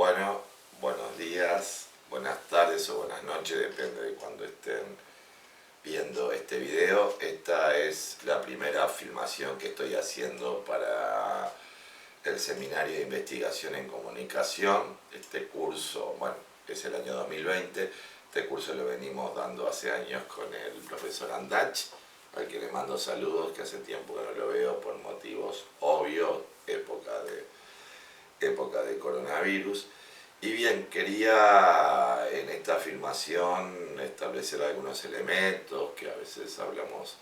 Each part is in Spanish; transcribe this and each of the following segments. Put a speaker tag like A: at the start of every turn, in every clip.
A: Bueno, buenos días, buenas tardes o buenas noches, depende de cuando estén viendo este video. Esta es la primera filmación que estoy haciendo para el Seminario de Investigación en Comunicación. Este curso, bueno, es el año 2020. Este curso lo venimos dando hace años con el profesor Andach, al que le mando saludos, que hace tiempo que no lo veo por motivos obvios, época de coronavirus. Y bien, quería en esta filmación establecer algunos elementos que a veces hablamos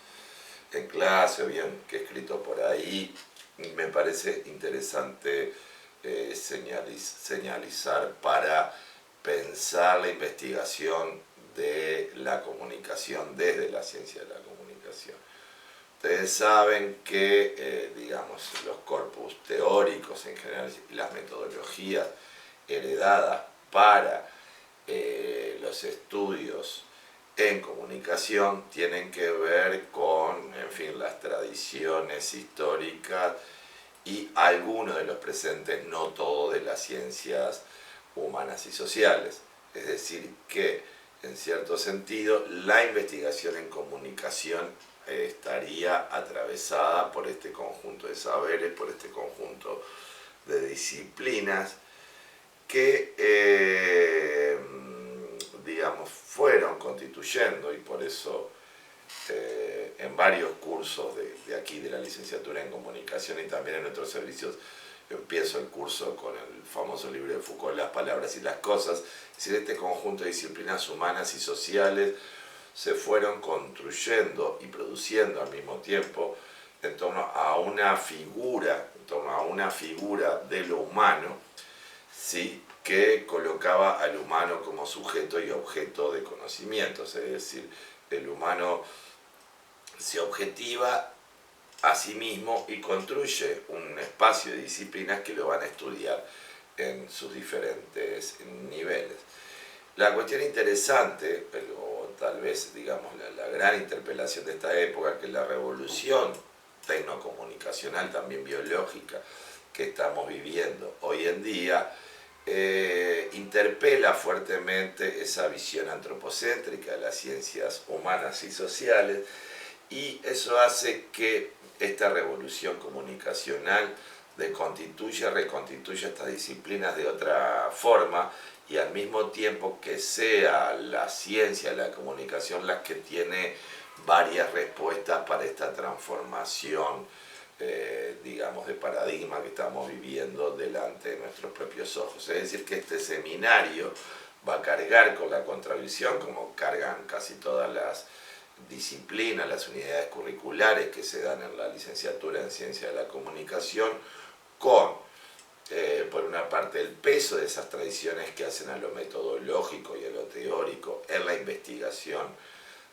A: en clase o bien que he escrito por ahí. Me parece interesante señalizar para pensar la investigación de la comunicación desde la ciencia de la comunicación. Ustedes saben que, digamos, los corpus teóricos en general y las metodologías heredadas para los estudios en comunicación tienen que ver con, en fin, las tradiciones históricas y algunos de los presentes, no todos, de las ciencias humanas y sociales. Es decir, que, en cierto sentido, la investigación en comunicación estaría atravesada por este conjunto de saberes, por este conjunto de disciplinas que, digamos, fueron constituyendo, y por eso en varios cursos de aquí, de la licenciatura en comunicación y también en otros servicios, empiezo el curso con el famoso libro de Foucault, Las palabras y las cosas. Es decir, este conjunto de disciplinas humanas y sociales se fueron construyendo y produciendo al mismo tiempo en torno a una figura, de lo humano, ¿sí?, que colocaba al humano como sujeto y objeto de conocimientos. Es decir, el humano se objetiva a sí mismo y construye un espacio de disciplinas que lo van a estudiar en sus diferentes niveles. La cuestión interesante, o tal vez, digamos, la gran interpelación de esta época, que es la revolución tecnocomunicacional, también biológica, que estamos viviendo hoy en día, interpela fuertemente esa visión antropocéntrica de las ciencias humanas y sociales, y eso hace que esta revolución comunicacional reconstituya estas disciplinas de otra forma, y al mismo tiempo que sea la ciencia de la comunicación la que tiene varias respuestas para esta transformación, digamos, de paradigma que estamos viviendo delante de nuestros propios ojos. Es decir, que este seminario va a cargar con la contravisión, como cargan casi todas las disciplinas, las unidades curriculares que se dan en la licenciatura en Ciencia de la Comunicación, con, por una parte, el peso de esas tradiciones que hacen a lo metodológico y a lo teórico en la investigación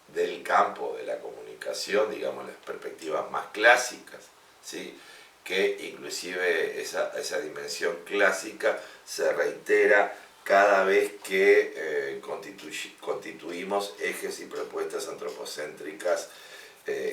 A: del campo de la comunicación, digamos, las perspectivas más clásicas, ¿sí?, que inclusive esa dimensión clásica se reitera cada vez que constituimos ejes y propuestas antropocéntricas,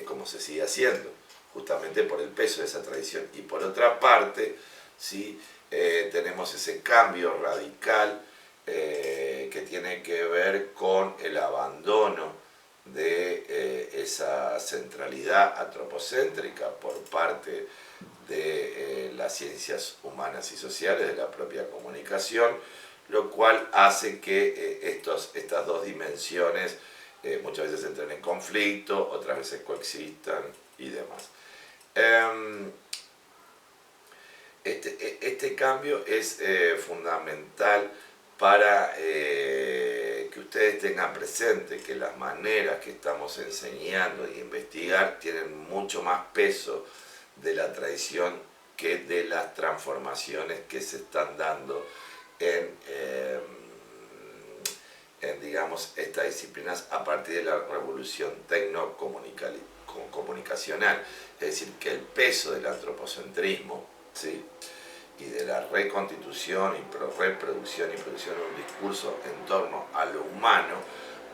A: como se sigue haciendo, justamente por el peso de esa tradición. Y por otra parte, ¿sí?, tenemos ese cambio radical que tiene que ver con el abandono de esa centralidad antropocéntrica por parte de las ciencias humanas y sociales, de la propia comunicación, lo cual hace que estas dos dimensiones muchas veces entren en conflicto, otras veces coexistan y demás. Este cambio es fundamental para que ustedes tengan presente que las maneras que estamos enseñando y investigar tienen mucho más peso de la tradición que de las transformaciones que se están dando en digamos, estas disciplinas a partir de la revolución tecnocomunicacional. Es decir, que el peso del antropocentrismo, ¿sí?, y de la reconstitución y reproducción y producción de un discurso en torno a lo humano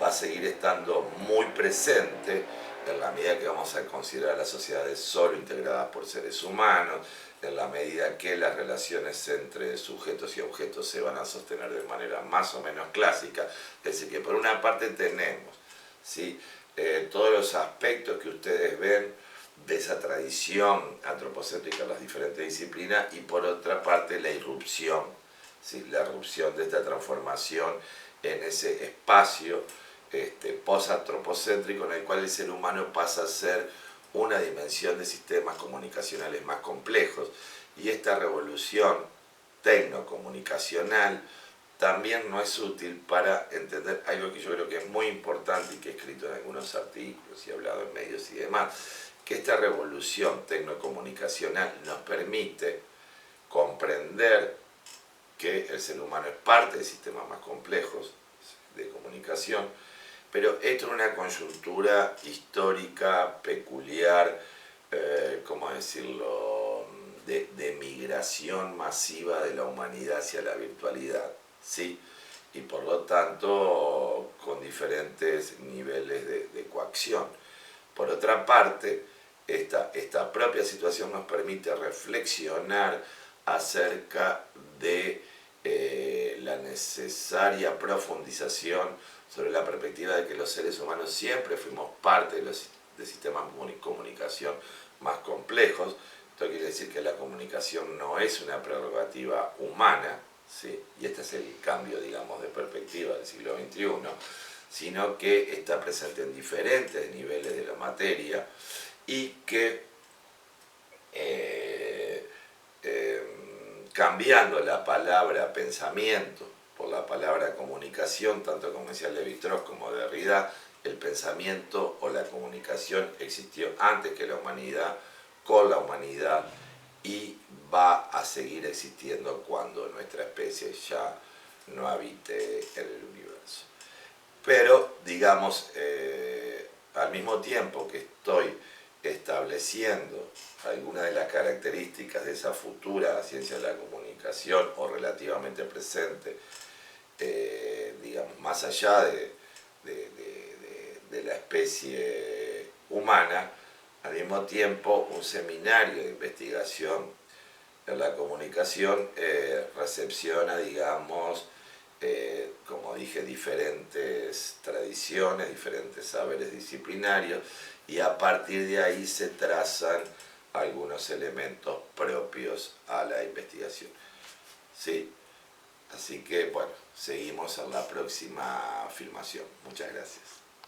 A: va a seguir estando muy presente en la medida que vamos a considerar las sociedades solo integradas por seres humanos, en la medida que las relaciones entre sujetos y objetos se van a sostener de manera más o menos clásica. Es decir, que por una parte tenemos, ¿sí?, todos los aspectos que ustedes ven de esa tradición antropocéntrica en las diferentes disciplinas, y por otra parte la irrupción, ¿sí?, la irrupción de esta transformación en ese espacio post-antropocéntrico en el cual el ser humano pasa a ser una dimensión de sistemas comunicacionales más complejos. Y esta revolución tecnocomunicacional también no es útil para entender algo que yo creo que es muy importante y que he escrito en algunos artículos y he hablado en medios y demás, que esta revolución tecnocomunicacional nos permite comprender que el ser humano es parte de sistemas más complejos de comunicación, pero esto en una coyuntura histórica, peculiar, ¿cómo decirlo?, de migración masiva de la humanidad hacia la virtualidad, ¿sí?, y por lo tanto con diferentes niveles de coacción. Por otra parte, esta propia situación nos permite reflexionar acerca de la necesaria profundización sobre la perspectiva de que los seres humanos siempre fuimos parte de sistemas de comunicación más complejos. Esto quiere decir que la comunicación no es una prerrogativa humana, ¿sí?, y este es el cambio, digamos, de perspectiva del siglo XXI, sino que está presente en diferentes niveles de la materia y que cambiando la palabra pensamiento por la palabra comunicación, tanto como decía Lévi-Strauss como Derrida, el pensamiento o la comunicación existió antes que la humanidad, con la humanidad, y va a seguir existiendo cuando nuestra especie ya no habite en el universo. Pero, digamos, al mismo tiempo que estoy estableciendo algunas de las características de esa futura ciencia de la comunicación o relativamente presente, digamos, más allá de la especie humana, al mismo tiempo un seminario de investigación en la comunicación recepciona, digamos, como dije, diferentes tradiciones, diferentes saberes disciplinarios, y a partir de ahí se trazan algunos elementos propios a la investigación. ¿Sí? Así que, bueno, seguimos en la próxima filmación. Muchas gracias.